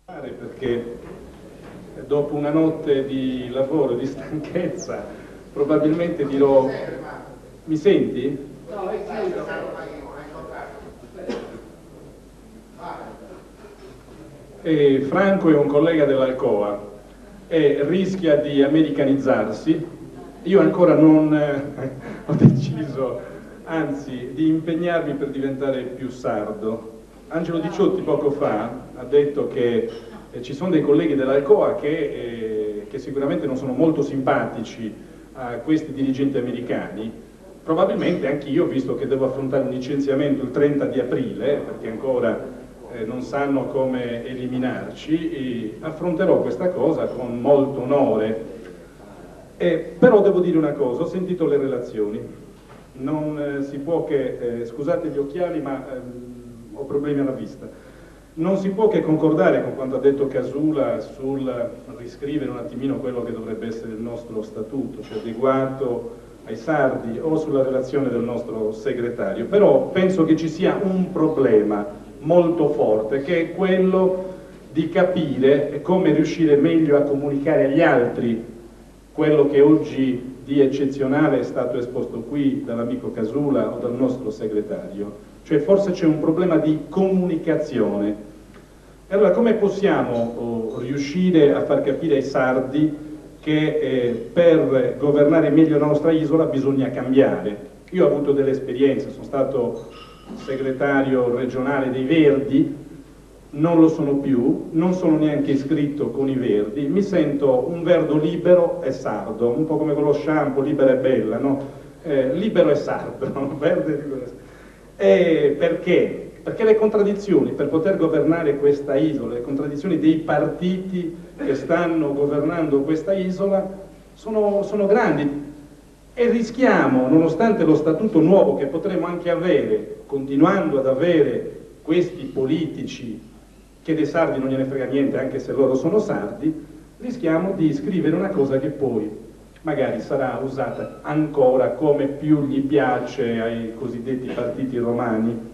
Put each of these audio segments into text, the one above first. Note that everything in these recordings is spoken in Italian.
Perché dopo una notte di lavoro e di stanchezza probabilmente dirò... Mi senti? No, è Franco è un collega dell'Alcoa e rischia di americanizzarsi. Io ancora non ho deciso, anzi, di impegnarmi per diventare più sardo. Angelo Diciotti poco fa ha detto che ci sono dei colleghi dell'Alcoa che sicuramente non sono molto simpatici a questi dirigenti americani. Probabilmente anch'io, visto che devo affrontare un licenziamento il 30 di aprile, perché ancora non sanno come eliminarci, affronterò questa cosa con molto onore. Però devo dire una cosa, ho sentito le relazioni, non si può che, scusate gli occhiali ma ho problemi alla vista, non si può che concordare con quanto ha detto Casula sul riscrivere un attimino quello che dovrebbe essere il nostro statuto, cioè adeguato ai sardi, o sulla relazione del nostro segretario. Però penso che ci sia un problema molto forte, che è quello di capire come riuscire meglio a comunicare agli altri quello che oggi di eccezionale è stato esposto qui dall'amico Casula o dal nostro segretario. Cioè forse c'è un problema di comunicazione. E allora come possiamo riuscire a far capire ai sardi che per governare meglio la nostra isola bisogna cambiare? Io ho avuto delle esperienze, sono stato segretario regionale dei Verdi, non lo sono più, non sono neanche iscritto con i Verdi, mi sento un verdo libero e sardo, un po' come con lo shampoo, libera e bella, no? Libero e sardo, verde e libero e sardo. Perché? Perché le contraddizioni per poter governare questa isola, le contraddizioni dei partiti che stanno governando questa isola sono grandi e rischiamo, nonostante lo statuto nuovo che potremo anche avere, continuando ad avere questi politici che dei sardi non gliene frega niente anche se loro sono sardi, rischiamo di scrivere una cosa che poi magari sarà usata ancora come più gli piace ai cosiddetti partiti romani.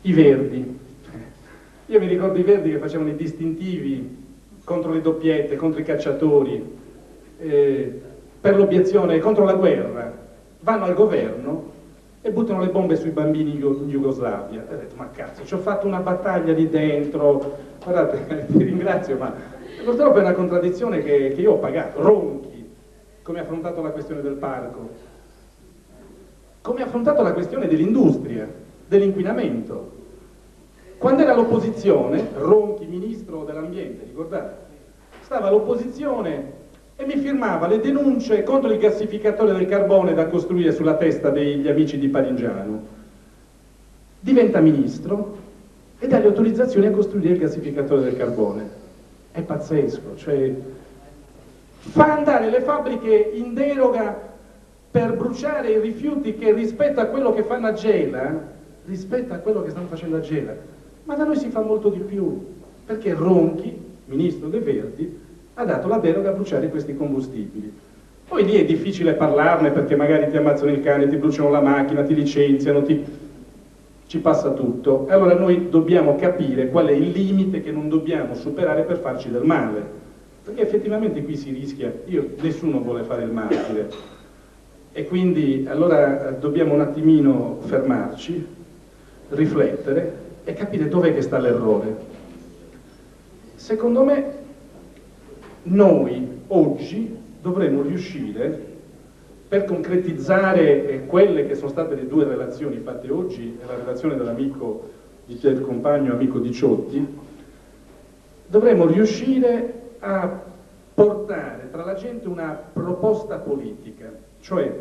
I Verdi. Io mi ricordo i Verdi che facevano i distintivi contro le doppiette, contro i cacciatori, per l'obiezione, contro la guerra. Vanno al governo e buttano le bombe sui bambini in Jugoslavia. E ho detto, ma cazzo, ci ho fatto una battaglia lì dentro, guardate, ti ringrazio, ma purtroppo è una contraddizione che io ho pagato. Ronchi, come ha affrontato la questione del parco, come ha affrontato la questione dell'industria, dell'inquinamento. Quando era l'opposizione, Ronchi, ministro dell'ambiente, ricordate? Stava all'opposizione e mi firmava le denunce contro il gassificatore del carbone da costruire sulla testa degli amici di Parigiano. Diventa ministro e dà le autorizzazioni a costruire il gassificatore del carbone. È pazzesco, cioè fa andare le fabbriche in deroga per bruciare i rifiuti che rispetto a quello che fanno a Gela, rispetto a quello che stanno facendo a Gela, ma da noi si fa molto di più, perché Ronchi, ministro dei Verdi, ha dato la deroga a bruciare questi combustibili. Poi lì è difficile parlarne perché magari ti ammazzano il cane, ti bruciano la macchina, ti licenziano, ci passa tutto. E allora noi dobbiamo capire qual è il limite che non dobbiamo superare per farci del male, perché effettivamente qui si rischia, nessuno vuole fare il martire, e quindi allora dobbiamo un attimino fermarci, riflettere e capire dov'è che sta l'errore. Secondo me noi oggi dovremmo riuscire, per concretizzare quelle che sono state le due relazioni fatte oggi, la relazione dell'amico, del compagno amico Diciotti, dovremmo riuscire a portare tra la gente una proposta politica, cioè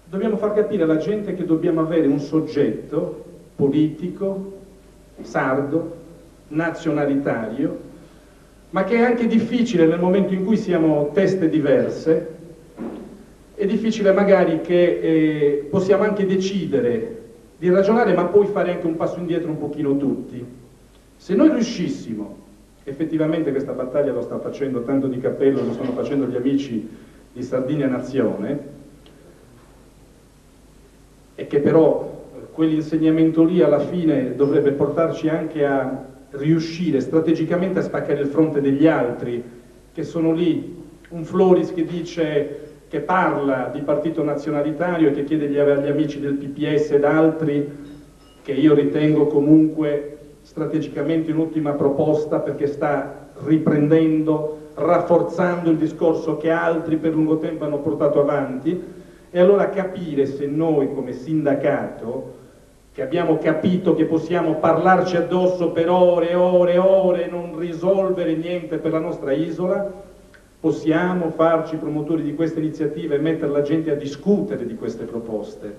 dobbiamo far capire alla gente che dobbiamo avere un soggetto politico, sardo, nazionalitario, ma che è anche difficile nel momento in cui siamo teste diverse, è difficile magari che possiamo anche decidere di ragionare ma poi fare anche un passo indietro un pochino tutti. Se noi riuscissimo, effettivamente questa battaglia lo sta facendo tanto Di Cappello, lo stanno facendo gli amici di Sardinia Nazione, e che però quell'insegnamento lì alla fine dovrebbe portarci anche a riuscire strategicamente a spaccare il fronte degli altri, che sono lì, un Floris che dice, che parla di partito nazionalitario e che chiede agli amici del PPS ed altri, che io ritengo comunque strategicamente un'ultima proposta perché sta riprendendo, rafforzando il discorso che altri per lungo tempo hanno portato avanti, e allora capire se noi come sindacato, che abbiamo capito che possiamo parlarci addosso per ore e ore e ore e non risolvere niente per la nostra isola, possiamo farci promotori di queste iniziative e mettere la gente a discutere di queste proposte,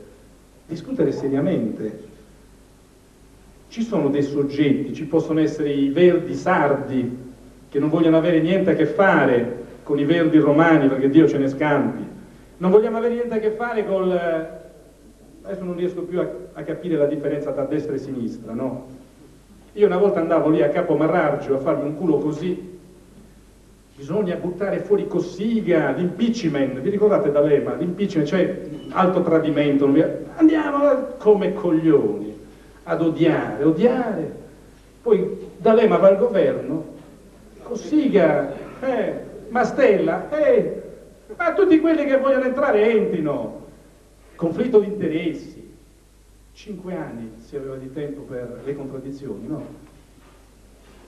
discutere seriamente. Ci sono dei soggetti, ci possono essere i verdi sardi che non vogliono avere niente a che fare con i verdi romani perché Dio ce ne scampi, non vogliamo avere niente a che fare col... adesso non riesco più a capire la differenza tra destra e sinistra, no? Io una volta andavo lì a Capo Marraggio a farmi un culo così, bisogna buttare fuori Cossiga, l'impeachment, vi ricordate D'Alema? L'impeachment, cioè alto tradimento, andiamo come coglioni ad odiare, poi D'Alema va al governo, Cossiga, Mastella, ma tutti quelli che vogliono entrare entrino, conflitto di interessi, 5 anni si aveva di tempo per le contraddizioni, no?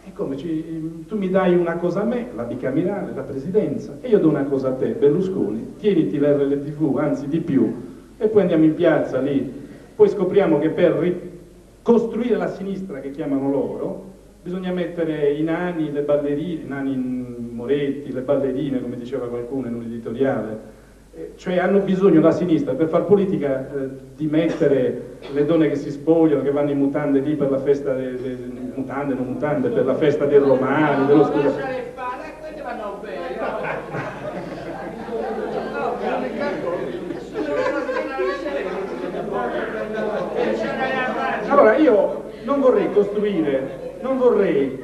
È come tu mi dai una cosa a me, la bicamerale, la presidenza, e io do una cosa a te, Berlusconi, tieniti l'RTV, anzi di più, e poi andiamo in piazza lì, poi scopriamo che per ricostruire la sinistra che chiamano loro, bisogna mettere i nani, le ballerine, i nani Moretti, le ballerine, come diceva qualcuno in un editoriale, cioè hanno bisogno la sinistra per far politica di mettere le donne che si spogliano, che vanno in mutande lì per la festa, mutande, non mutande, per la festa dei romani, dello scudo. Allora io non vorrei costruire, non vorrei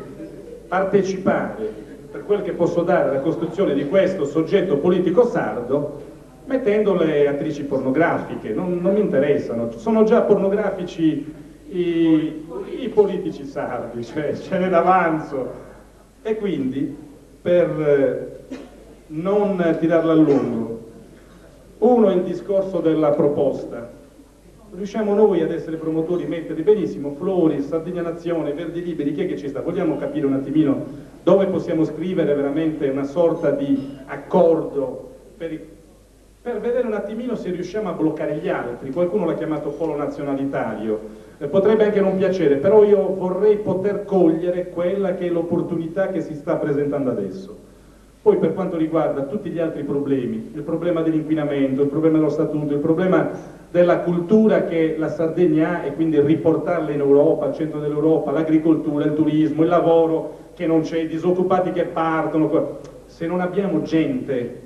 partecipare per quel che posso dare alla costruzione di questo soggetto politico sardo mettendo le attrici pornografiche, non mi interessano, sono già pornografici i politici sardi, cioè ce n'è d'avanzo, e quindi per non tirarla a lungo, uno è il discorso della proposta. Riusciamo noi ad essere promotori, metterli benissimo, Floris, Sardegna Nazione, Verdi Liberi, chi è che ci sta? Vogliamo capire un attimino dove possiamo scrivere veramente una sorta di accordo per vedere un attimino se riusciamo a bloccare gli altri. Qualcuno l'ha chiamato polo nazionalitario, potrebbe anche non piacere, però io vorrei poter cogliere quella che è l'opportunità che si sta presentando adesso. Poi per quanto riguarda tutti gli altri problemi, il problema dell'inquinamento, il problema dello statuto, il problema della cultura che la Sardegna ha e quindi riportarla in Europa, al centro dell'Europa, l'agricoltura, il turismo, il lavoro che non c'è, i disoccupati che partono, se non abbiamo gente,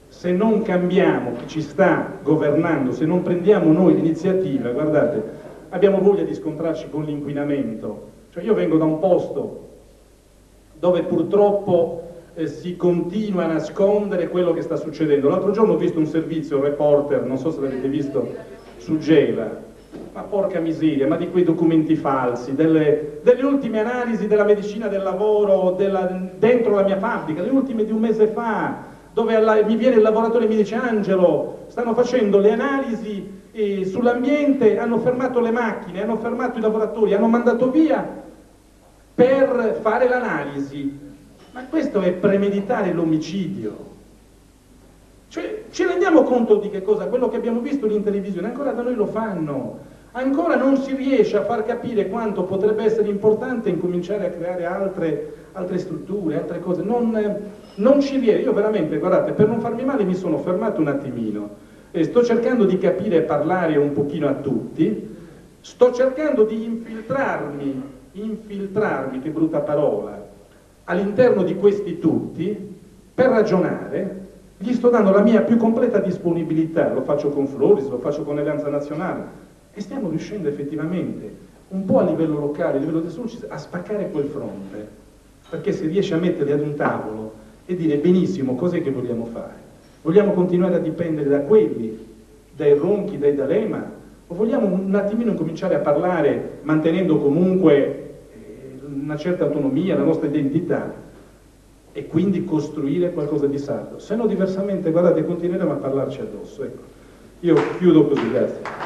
se non cambiamo chi ci sta governando, se non prendiamo noi l'iniziativa, guardate, abbiamo voglia di scontrarci con l'inquinamento. Cioè io vengo da un posto dove purtroppo si continua a nascondere quello che sta succedendo. L'altro giorno ho visto un servizio, un reporter, non so se l'avete visto, su Gela, ma porca miseria, ma di quei documenti falsi, delle ultime analisi della medicina del lavoro dentro la mia fabbrica, le ultime di un mese fa, dove mi viene il lavoratore e mi dice: Angelo, stanno facendo le analisi sull'ambiente, hanno fermato le macchine, hanno fermato i lavoratori, hanno mandato via per fare l'analisi. Ma questo è premeditare l'omicidio. Cioè, ci rendiamo conto di che cosa? Quello che abbiamo visto in televisione, ancora da noi lo fanno. Ancora non si riesce a far capire quanto potrebbe essere importante incominciare a creare altre strutture, altre cose. Non ci riesce. Io veramente, guardate, per non farmi male mi sono fermato un attimino e sto cercando di capire e parlare un pochino a tutti, sto cercando di infiltrarmi, che brutta parola, all'interno di questi tutti per ragionare. Gli sto dando la mia più completa disponibilità, lo faccio con Floris, lo faccio con Alleanza Nazionale, e stiamo riuscendo effettivamente un po' a livello locale, a livello del sud, a spaccare quel fronte, perché si riesce a metterli ad un tavolo e dire: benissimo, cos'è che vogliamo fare? Vogliamo continuare a dipendere da quelli, dai Ronchi, dai D'Alema, o vogliamo un attimino cominciare a parlare mantenendo comunque una certa autonomia, la nostra identità e quindi costruire qualcosa di sardo. Se no diversamente, guardate, continueremo a parlarci addosso. Ecco. Io chiudo così, grazie.